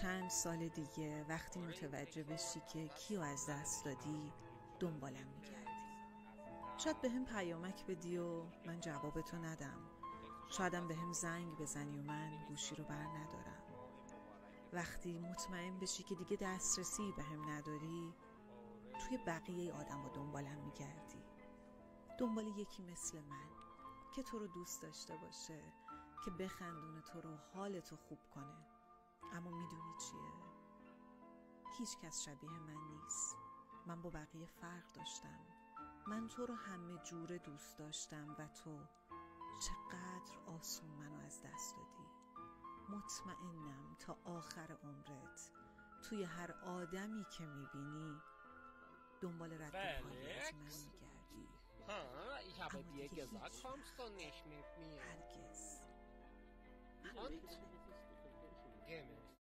چند سال دیگه وقتی متوجه بشی که کیو از دست دادی دنبالم میگردی. شاید به هم پیامک بدی و من جوابتو ندم، شایدم به هم زنگ بزنی و من گوشی رو بر ندارم. وقتی مطمئن بشی که دیگه دسترسی به هم نداری، توی بقیه آدم ها دنبالم میگردی، دنبال یکی مثل من که تو رو دوست داشته باشه، که بخندونه تو رو، حالتو خوب کنه. اما میدونی چیه؟ هیچ کس شبیه من نیست. من با بقیه فرق داشتم. من تو رو همه جوره دوست داشتم و تو چقدر آسون منو از دست دادی. مطمئنم تا آخر عمرت توی هر آدمی که میبینی دنبال رد پایی از من میگردی. Ich habe dir gesagt, kommst du nicht mit mir. هرگز. Und? Geh mit